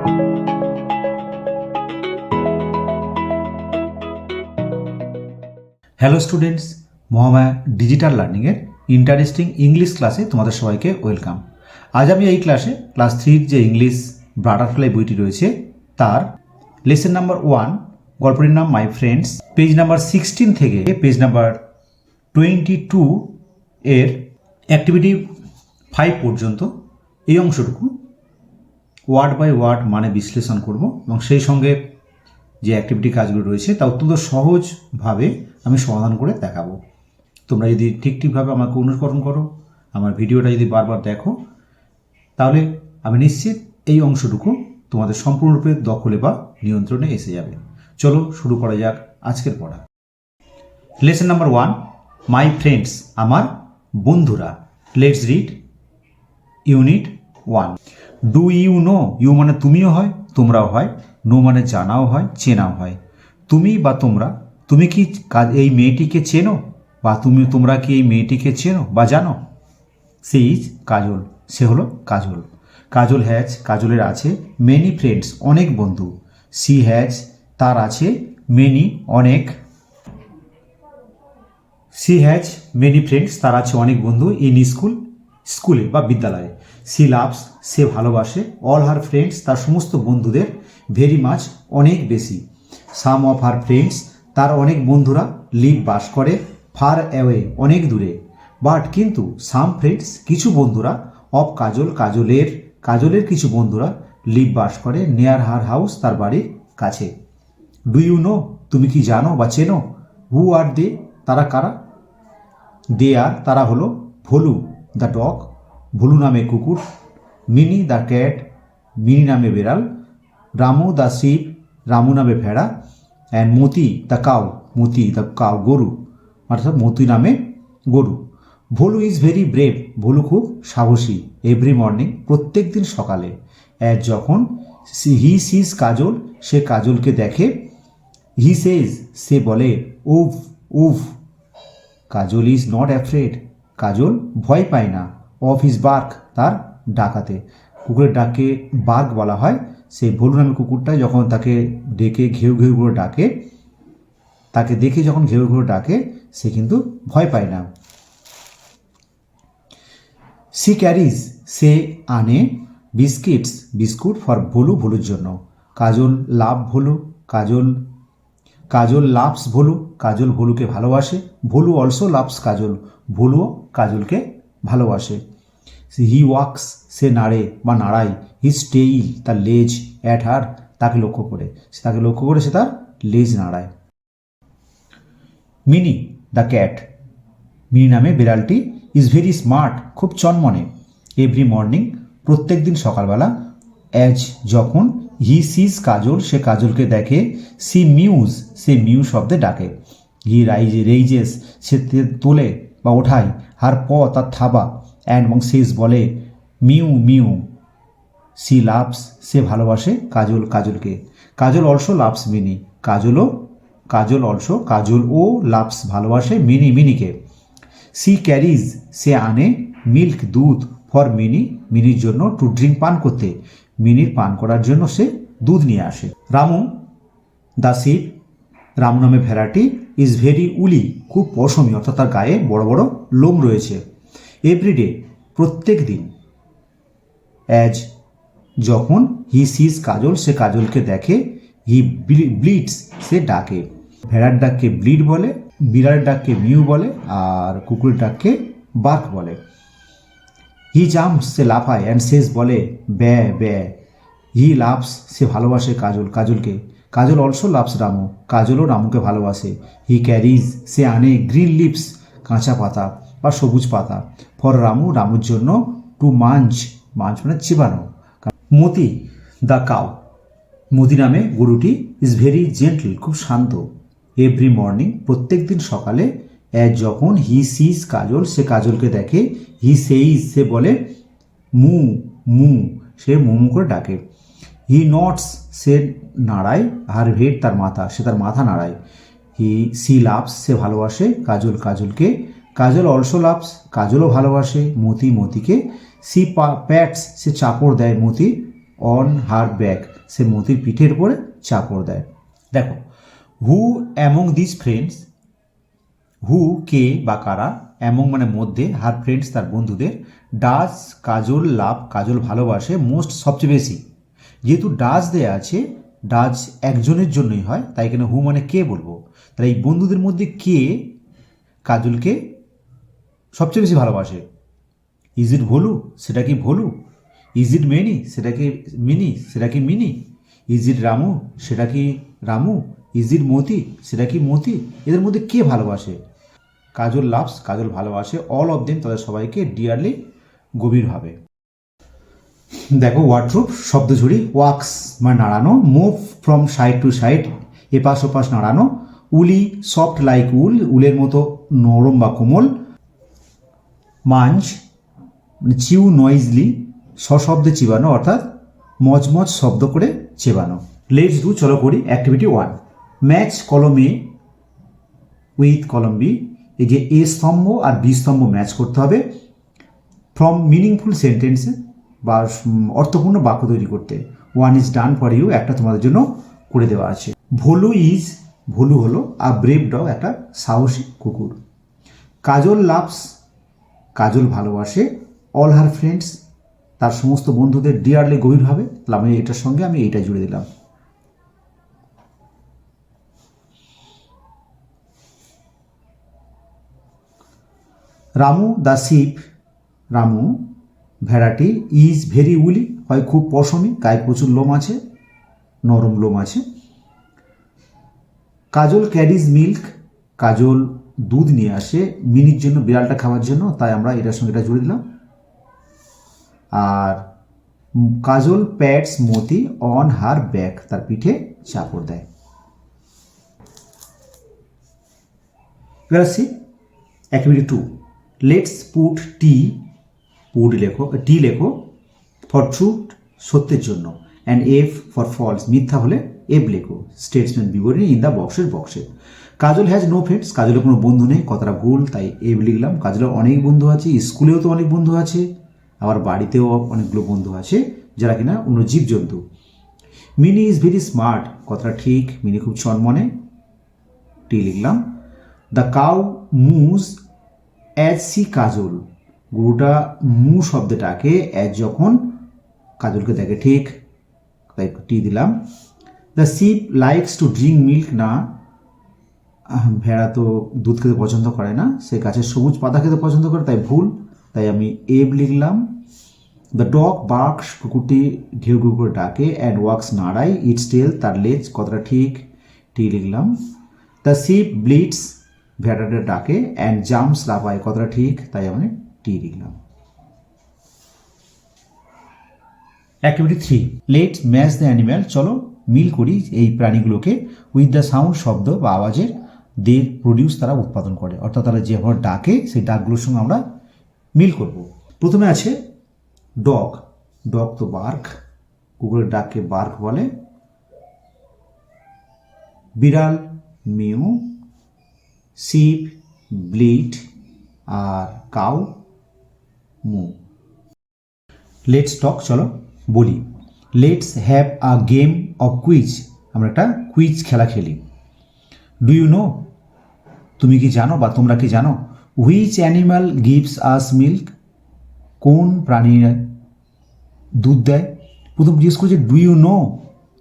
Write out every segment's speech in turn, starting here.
Hello students, Mahamaya digital লার্নিংয়ের interesting English ক্লাসে তোমাদের সবাইকে ওয়েলকাম। আজ আমি এই ক্লাসে ক্লাস 3 যে ইংলিশ বাটারফ্লাই বইটি রয়েছে তার লেসন নাম্বার 1 গল্পটির নাম মাই ফ্রেন্ডস, পেজ নাম্বার 16 থেকে পেজ নাম্বার 22 এর অ্যাক্টিভিটি 5 পর্যন্ত এই অংশটুকু ওয়ার্ড বাই ওয়ার্ড মানে বিশ্লেষণ করব এবং সেই সঙ্গে যে অ্যাক্টিভিটি কাজগুলো রয়েছে তা অত্যন্ত সহজভাবে আমি সমাধান করে দেখাবো। তোমরা যদি ঠিকভাবে আমাকে অনুসরণ করো, আমার ভিডিওটা যদি বারবার দেখো, তাহলে আমি নিশ্চিত এই অংশটুকু তোমাদের সম্পূর্ণরূপে দখলে বা নিয়ন্ত্রণে এসে যাবে। চলো শুরু করা যাক আজকের পড়া। লেসন নাম্বার 1 মাই ফ্রেন্ডস, আমার বন্ধুরা। Let's read unit 1। Do you know, you মানে তুমিও হয়, তোমরাও হয়, নো মানে জানাও হয়, চেনাও হয়। তুমি বা তোমরা, তুমি কি এই মেয়েটিকে চেনো বা তোমরা কি এই মেয়েটিকে চেনো বা জানো? সে ইজ কাজল, সে হলো কাজল। কাজল হ্যাজ, কাজলের আছে মেনি ফ্রেন্ডস, অনেক বন্ধু। সি হ্যাজ, তার আছে মেনি, অনেক। সি হ্যাজ মেনি ফ্রেন্ডস, তার আছে অনেক বন্ধু। ইন স্কুল, স্কুলে বা বিদ্যালয়ে। সি লাভস, সে ভালোবাসে। অল হার ফ্রেন্ডস, তার সমস্ত বন্ধুদের। ভেরি মাচ, অনেক বেশি। সাম অফ হার ফ্রেন্ডস, তার অনেক বন্ধুরা। লিভ, বাস করে। ফার অ্যাওয়ে, অনেক দূরে। বাট, কিন্তু। সাম ফ্রেন্ডস, কিছু বন্ধুরা। অফ কাজল, কাজলের কিছু বন্ধুরা। লিভ, বাস করে। নিয়ার হার হাউস, তার বাড়ির কাছে। ডু ইউ নো, তুমি কি জানো বা চেনো? হু আর দে, তারা কারা? দে আর, তারা হলো ভোলু দ্য ডগ, ভোলু নামে কুকুর। মিনি দ্য ক্যাট, মিনি নামে বেড়াল। রামু দ্য শিপ, রামু নামে ভেড়া। And Moti the cow, Moti the cow, গরু, অর্থাৎ মতি নামে গরু। Bholu is very brave, Bholu খুব সাহসী। এভরি মর্নিং, প্রত্যেক দিন সকালে। অ্যাজ, যখন। হি সিজ, কাজল, সে কাজলকে দেখে। হি সেজ, সে বলে। উফ, উফ। কাজল ইজ নট অ্যাফ্রেড, কাজল ভয় পায় না। অফ হিজ বার্ক, তার ডাকাতে। কুকুরের ডাককে বার্ক বলা হয়। সেই ভোলু নামে কুকুরটা যখন তাকে ডেকে ঘেউ ঘেউ করে ডাকে, তাকে দেখে যখন ঘেউ ঘেউ ডাকে, সে কিন্তু ভয় পায় না। সি ক্যারিজ, সে আনে। Biscuits, biscuit. ফর ভোলু, ভোলুর জন্য। কাজল লাভ ভোলু, কাজল লাভস ভোলু, কাজল ভোলুকে ভালোবাসে। ভোলু অলসো লাভস কাজল, ভোলুও কাজলকে ভালোবাসে। হি ওয়াক্স, সে নাড়ে বা নাড়ায়। হিজ টেইল, তার লেজ। অ্যাট হার, তাকে লক্ষ্য করে, সে তার লেজ নাড়ায়। মিনি দ্য ক্যাট, মিনি নামে বিড়ালটি। ইজ ভেরি স্মার্ট, খুব চনমনে। এভরি মর্নিং, প্রত্যেক দিন সকালবেলা। অ্যাজ, যখন। হি সিজ, কাজল, সে কাজলকে দেখে। সি মিউজ, সে মিউ শব্দে ডাকে। হি রেইজেস, সে তোলে বা ওঠায়। হার প, তার থাবা। অ্যান্ড, এবং সেজ, বলে। Mu mu. সি লাভস, সে ভালোবাসে কাজলকে। কাজল অলসো লাভস মিনি, কাজল ও লাভস, ভালোবাসে মিনিকে। সি ক্যারিজ, সে আনে। মিল্ক, দুধ। ফর মিনির জন্য। টু ড্রিঙ্ক, পান করতে। মিনির পান করার জন্য সে দুধ নিয়ে আসে। রামু দ্য শিপ, রামু নামে ভেড়াটি। ইজ ভেরি উলি, খুব পশমি, অর্থাৎ তার গায়ে বড় বড় লোম রয়েছে। এভরিডে, প্রত্যেক দিন। অ্যাজ, যখন। হি সিজ, কাজল, সে কাজলকে দেখে। হি ব্লিডস, সে ডাকে। ভেড়ার ডাককে ব্লিড বলে, বিড়ালের ডাককে মিউ বলে, আর কুকুরের ডাককে বার্ক বলে। হি জাম্পস, সে লাফায়। অ্যান্ড সেজ, বলে। ব্যা ব্যা। হি লাভস, সে ভালোবাসে কাজলকে। কাজল অলসো লাভস রামু, কাজলও রামুকে ভালোবাসে। হি ক্যারিজ, সে আনে। গ্রিন লিভস, কাঁচা পাতা বা সবুজ পাতা। ফর রামু, রামুর জন্য। টু মাঞ্চ মানে চিবানো। মতি দ্য কাউ, মতি নামে গরুটি। ইজ ভেরি জেন্টল, খুব শান্ত। এভরি মর্নিং, প্রত্যেক দিন সকালে। অ্যাজ, যখন। হি সিজ, কাজল, সে কাজলকে দেখে। হি সেইজ, সে বলে। মু মু, সে মুমু করে ডাকে। হি নটস, সে নাড়ায়। হার হেড, তার মাথা, সে তার মাথা নাড়ায়। সি লাভস, সে ভালোবাসে কাজলকে। কাজল অলসো লাভস, কাজলও ভালোবাসে মতিকে। সি প্যাটস, সে চাপড় দেয় অন হার ব্যাক, সে মতির পিঠের উপরে চাপড় দেয়। দেখো, হু অ্যামং দিস ফ্রেন্ডস, হু কে বা কারা, অ্যামং মানে মধ্যে, হার ফ্রেন্ডস তার বন্ধুদের, ডাজ কাজল লাভ কাজল ভালোবাসে, মোস্ট সবচেয়ে বেশি। যেহেতু ডাজ দেয়া আছে, ডাজ একজনের জন্যই হয়, তাই এখানে হু মানে কে বলবো। তাহলে এই বন্ধুদের মধ্যে কে কাজলকে সবচেয়ে বেশি ভালোবাসে? ইজ ইট ভোলু, সেটা কি ভোলু? ইজ ইট মেনি, সেটা কি মিনি, সেটা কি মিনি? ইজ ইট রামু, সেটা কি রামু? ইজ ইট মতি, সেটা কি মতি? এদের মধ্যে কে ভালোবাসে? কাজল লাভস, কাজল ভালোবাসে, অল অফ দেম তাদের সবাইকে, ডিয়ারলি গভীরভাবে। দেখো, ওয়ার্ড্রোব শব্দঝুড়ি, ওয়াক্স মানে নাড়ানো, move from side to side এপাশ ওপাশ নাড়ানো, উলি সফট লাইক উল, উলের মতো নরম বা কোমল, মাঞ্চ মানে চিউ নয়েজলি সশব্দে চিবানো অর্থাৎ মজমজ শব্দ করে চেবানো। লেটস ডু, চলো করি। অ্যাক্টিভিটি 1, ম্যাচ কলম এ উইথ কলম বি, এই যে এ স্তম্ভ আর বি স্তম্ভ ম্যাচ করতে হবে ফ্রম মিনিংফুল সেন্টেন্সে বা অর্থপূর্ণ বাক্য তৈরি করতে। 1 ইজ ডান ফর ইউ, একটা তোমাদের জন্য করে দেওয়া আছে। ভোলু ইজ, ভোলু হলো আ ব্রেভ ডগ, একটা সাহসী কুকুর। কাজল লাভস, কাজল ভালোবাসে, অল হার ফ্রেন্ডস তার সমস্ত বন্ধুদের, ডিয়ারলি গভীরভাবে, তাহলে আমি এটার সঙ্গে আমি এইটা জুড়ে দিলাম। রামু দ্য শিপ, রামু ভেড়াটি, ইজ ভেরি উলি হয় খুব পশমি, গায়ে প্রচুর লোম আছে, নরম লোম আছে। কাজল ক্যারিজ মিল্ক, কাজল দুধ নিয়ে আসে মিনির জন্য, বিড়ালটা খাওয়ার জন্য, তাই আমরা এটার সঙ্গে এটা জুড়ে দিলাম। আর Kajal pats Moti on her back, তার পিঠে চাপড় দেয়। এবার আসছি activity 2, let's put T, put লেখো, টি লেখো, ফর ট্রুথ সত্যের জন্য, অ্যান্ড এফ ফর ফলস মিথ্যা হলে এফ লেখো, স্টেটসম্যান বিবরণী ইন দ্য বক্সের বক্সে। কাজল হ্যাজ নো ফ্রেন্ডস, কাজলের কোনো বন্ধু নেই, কথাটা ভুল, তাই এফ লিখলাম। কাজলের অনেক বন্ধু আছে, স্কুলেও তো অনেক বন্ধু আছে, আবার বাড়িতেও অনেকগুলো বন্ধু আছে যারা কিনা অন্য জীবজন্তু। মিনি ইজ ভেরি স্মার্ট, কথাটা ঠিক, মিনি খুব চনমনে, টি লিখলাম। The cow moos as see Kajal, গরুটা মু শব্দটাকে অ্যাজ যখন কাজলকে দেখে, ঠিক, তাই টি দিলাম। The ship likes to drink milk, না, ভেড়া তো দুধ খেতে পছন্দ করে না, সে গাছের সবুজ পাতা খেতে পছন্দ করে, তাই ভুল, তাই আমি এব লিখলাম। দ্য ডগ বার্কস, কুকুরটি ঘেউ ঘেউ করে ডাকে, অ্যান্ড ওয়াক্স নাড়াই, ইটস টেল তার লেজ, কথাটা ঠিক, টি লিখলাম। দ্য শিপ ব্লিডস, ভেড়াটা ডাকে, অ্যান্ড জাম্পস লাফায়, কথাটা ঠিক, তাই আমি টি লিখলাম। Activity 3, let match the animal, চলো মিল করি এই প্রাণীগুলোকে উইথ দ্য সাউন্ড শব্দ বা আওয়াজের দে প্রডিউস তারা উৎপাদন করে, অর্থাৎ তারা যেভাবে ডাকে সেই ডাকগুলোর সঙ্গে আমরা মিল করব। প্রথমে আছে ডগ, ডগ তো বার্ক, কুকুরের ডাককে বার্ক বলে। বিড়াল মিউ, শিপ ব্লিট, আর কাউ মু। লেটস টক, চলো বলি। Let's have a game of quiz, আমরা একটা কুইজ খেলা খেলি। ডু ইউ নো, তুমি কি জানো বা তোমরা কি জানো? Which animal gives us milk, কোন প্রাণী দুধ দেয়? প্রথম জিজ্ঞেস করছে ডু ইউ নো,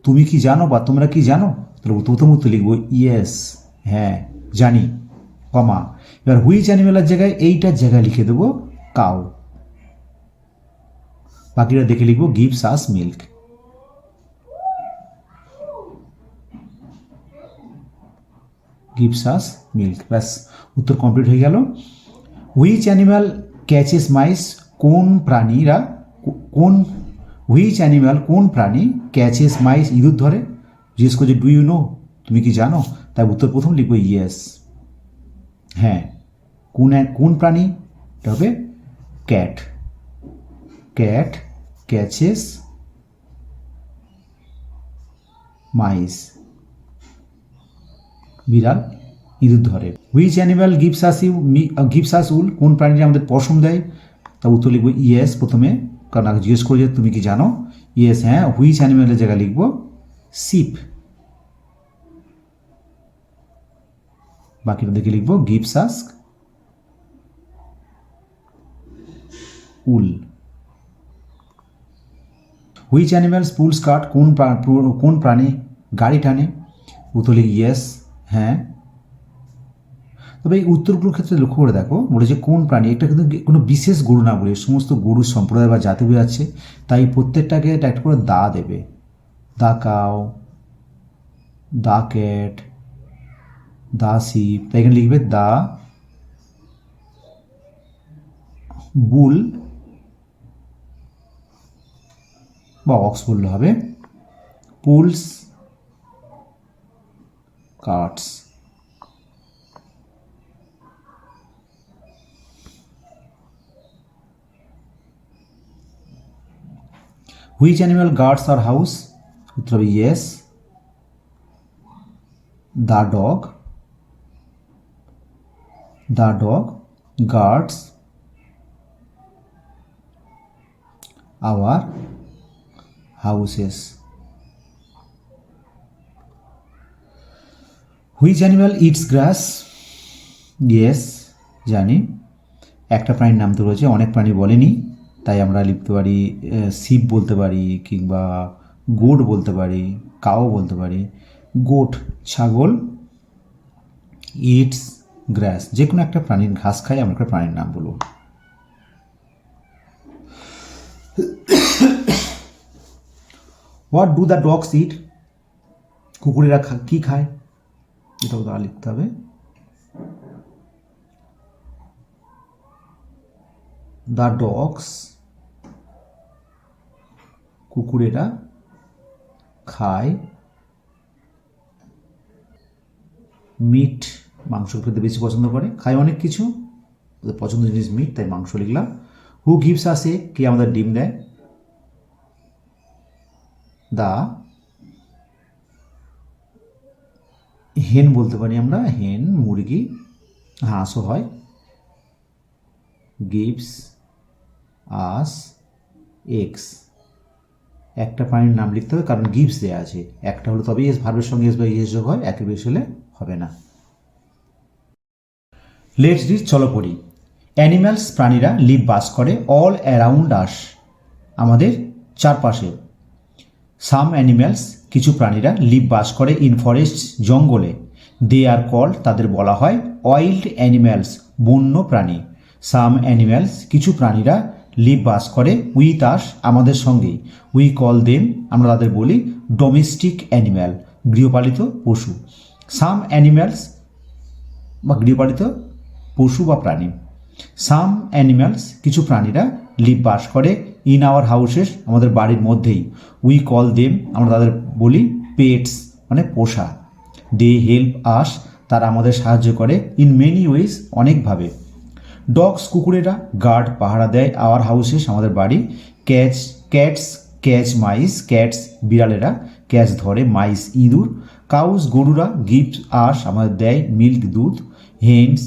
তুমি কি জানো বা তোমরা কি জানো? তাহলে প্রথম উত্তর লিখবো ইয়েস, হ্যাঁ জানি, কমা। এবার হুইচ অ্যানিম্যালের জায়গায় এইটার জায়গায় লিখে দেবো কাউ, বাকিটা দেখে লিখবো gives us milk. Gives us milk, ব্যাস উত্তর কমপ্লিট হয়ে গেল। হুইচ অ্যানিম্যাল ক্যাচেস মাইস, কোন প্রাণীরা, কোন হুইচ অ্যানিম্যাল কোন প্রাণী ক্যাচেস মাইস ইঁদুর ধরে? জিজ্ঞেস করছে ডু ইউ নো, তুমি কি জানো? তাই উত্তর প্রথম লিখবো ইয়েস, হ্যাঁ। কোন প্রাণী? এটা হবে ক্যাট, ক্যাট ক্যাচেস মাইস, বিড়াল ইঁদুর ধরে। হুইচ অ্যানিম্যাল গিভস আস উল, কোন প্রাণীরা আমাদের পশম দেয়? তা উত্তর লিখবো ইয়েস প্রথমে, কারণ আগে জিজ্ঞেস করে যে তুমি কি জানো। ইয়েস, হ্যাঁ, হুইচ অ্যানিমেলের জায়গায় লিখব শিপ, বাকিটা দেখে লিখব gives us wool. Which animals pulls cart, কোন প্রাণী গাড়ি টানে? উত্তর লিখি ইয়েস, হ্যাঁ। তবে এই উত্তরগুলোর ক্ষেত্রে লক্ষ্য করে দেখো, বলেছে কোন প্রাণী, এটা কিন্তু কোনো বিশেষ গরু না বলে সমস্ত গরুর সম্প্রদায় বা জাতি বোঝাচ্ছে, তাই প্রত্যেকটাকে একটা করে দা দেবে। The cow, the cat, the sheep, তাই এখানে লিখবে দা বুল বা অক্স বললে হবে, pulls carts. Which animal guards our house? উত্তর হবে yes, the dog. The dog guards our houses. Which animal eats grass? Yes, জানি। একটা প্রাণীর নাম তো রয়েছে, অনেক প্রাণী বলেনি, তাই আমরা লিখতে পারি শিপ বলতে পারি, কিংবা গোট বলতে পারি, কাও বলতে পারি। গোট ছাগল, ইটস গ্রাস, যে কোনো একটা প্রাণীর ঘাস খায়, আমরা একটা প্রাণীর নাম বলবো। হোয়াট ডু দ্য ডগস ইট? কুকুরেরা কি খায়? এটাও তারা লিখতে হবে। দ্য ডগস, কুকুরেরা খায় মিট, মাংস খেতে বেশি পছন্দ করে, খায় অনেক কিছু, ওদের পছন্দের জিনিস মিট, তাই মাংস লিখলাম। হু গিভস আস এগ, কে আমাদের ডিম দেয়? দা হেন বলতে পারি আমরা, হেন মুরগি, হাঁসও হয়। গিভস আস এগস, একটা প্রাণীর নাম লিখতে হবে, কারণ গিভস দেওয়া আছে, একটা হলো তবেই এস ভার্বের সঙ্গে এস বা ইয়েস যোগ হয়, একের বেশি হলে হবে না। লেটস রিড, চলো পড়ি। অ্যানিম্যালস, প্রাণীরা, লিভ বাস করে, অল অ্যারাউন্ড আস, আমাদের চারপাশে। সাম অ্যানিম্যালস, কিছু প্রাণীরা, লিভ বাস করে, ইন ফরেস্ট, জঙ্গলে। দে আর কল্ড, তাদের বলা হয় ওয়াইল্ড অ্যানিম্যালস, বন্য প্রাণী। সাম অ্যানিম্যালস, কিছু প্রাণীরা, লিভ বাস করে, উইথ আস, আমাদের সঙ্গেই। উই কল দেম, আমরা তাদের বলি ডোমেস্টিক অ্যানিম্যাল, গৃহপালিত পশু। সাম অ্যানিম্যালস বা গৃহপালিত পশু বা প্রাণী। সাম অ্যানিম্যালস, কিছু প্রাণীরা, লিভ বাস করে, ইন আওয়ার হাউসেস, আমাদের বাড়ির মধ্যেই। উই কল দেম, আমরা তাদের বলি পেটস, মানে পোষা। দে হেল্প আস, তারা আমাদের সাহায্য করে, ইন মেনি ওয়েজ, অনেকভাবে। ডগস, কুকুরেরা, গার্ড, পাহারা দেয়, আওয়ার হাউসেস, আমাদের বাড়ি। ক্যাটস ক্যাচ মাইস, ক্যাটস বিড়ালেরা, ক্যাচ ধরে, মাইস ইঁদুর। কাউস, গরুরা, গিভস আস, আমাদের দেয়, মিল্ক দুধ। হেন্স,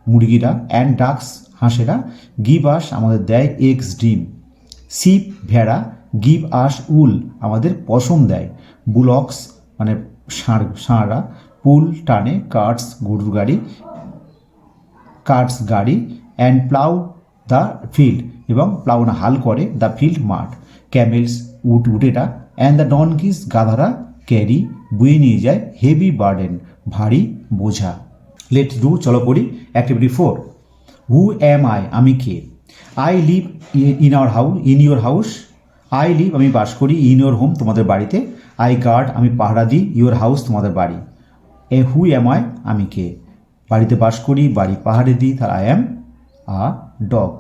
মুরগিরা, অ্যান্ড ডাকস, হাঁসেরা, গিভ আস, আমাদের দেয়, এগস, ডিম। শিপ, ভেড়া, গিভ আস উল, আমাদের পশম দেয়। বুলক্স, মানে ষাঁড়রা, পুল, টানে, কার্টস, গরুর গাড়ি, কার্টস, গাড়ি। অ্যান্ড প্লাউ দ্য ফিল্ড, এবং প্লাউ না হাল করে, দ্য ফিল্ড, মাঠ। ক্যামেলস, উটেরা। অ্যান্ড দ্য ডনকিস, গাধারা, ক্যারি, বয়ে নিয়ে যায়, হেভি বার্ডেন, ভারী বোঝা। লেটস ডু, চলো পড়ি। অ্যাক্টিভিটি 4, হু অ্যাম আই, আমি কে? I live in our house, in your house. I live, আমি বাস করি, ইন ইউর হোম, তোমাদের বাড়িতে। আই গার্ড, আমি পাহারা দিই, ইউর হাউস, তোমাদের বাড়ি। হু অ্যাম আই, আমি কে? বাড়িতে বাস করি, বাড়ি পাহাড়ে দিই, তার I am a dog.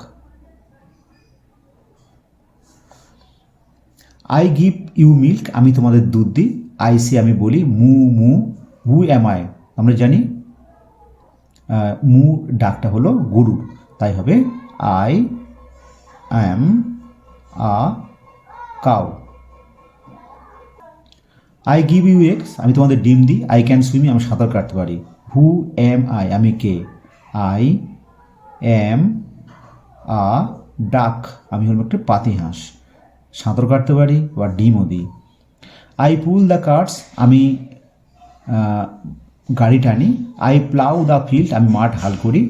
I give you milk, আমি তোমাদের দুধ দিই। আই সে, আমি বলি, মু মু। হু অ্যাম আই, আমরা জানি মু ডাকটা হলো গরুর, তাই হবে I am a cow. I give you eggs, আমি তোমাদের ডিম দিই। আই ক্যান সুইম, আমি সাঁতার কাটতে পারি। হু অ্যাম আই, আমি কে? আই অ্যাম আ ডাক, আমি হলাম একটা পাতি হাঁস। সাঁতার কাটতে পারি বা ডিমও দিই। আই পুল দ্য কার্টস, আমি গাড়ি টানি। আই প্লাউ দ্য ফিল্ড, আমি মাঠ হাল করি।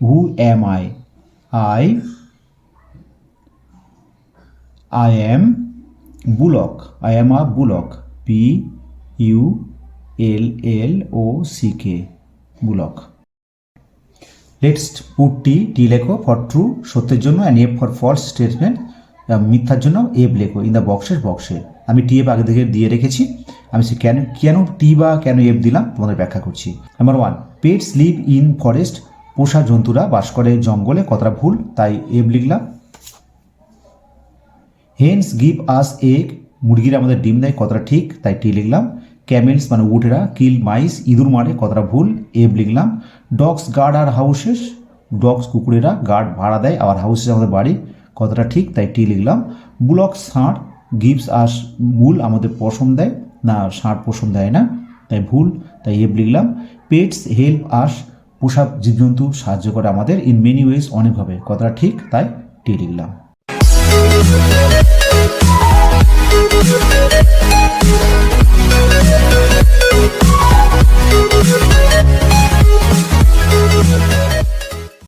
Who am I, I am bullock, I am a bullock, PULLOCK, bullock. Let's put T লেখো ফর ট্রু, সত্যের জন্য, and F for false statement, মিথ্যার জন্য এফ লেখো ইন দ্য বক্সে। আমি টি এফ আগে থেকে দিয়ে রেখেছি, আমি সে কেন টি বা কেন এফ দিলাম তোমাদের ব্যাখ্যা করছি। Number 1, pets live in forest, পোষা জন্তুরা বাস করে জঙ্গলে, কথাটা ভুল, তাই এফ লিখলাম। হেন্স গিভ আস এগ, মুরগিরা আমাদের ডিম দেয়, কথাটা ঠিক, তাই টি লিখলাম। ক্যামেলস মানে উটেরা কিল মাইস, ইঁদুর মারে, কথাটা ভুল, এফ লিখলাম। ডগস গার্ড আর হাউসেস, ডগস কুকুরেরা গার্ড ভাড়া দেয়, আর হাউসেস আমাদের বাড়ি, কথাটা ঠিক, তাই টি লিখলাম। বুলক ষাঁড়, গিভস আস মূল, আমাদের পশম দেয়, না ষাঁড় পশম দেয় না, তাই ভুল, তাই এফ লিখলাম। পেটস হেল্প আস, পোষা জীবজন্তু সাহায্য করে আমাদের, ইন মেনি ওয়েজ, অনেকভাবে, কথাটা ঠিক, তাই টি লিখলাম।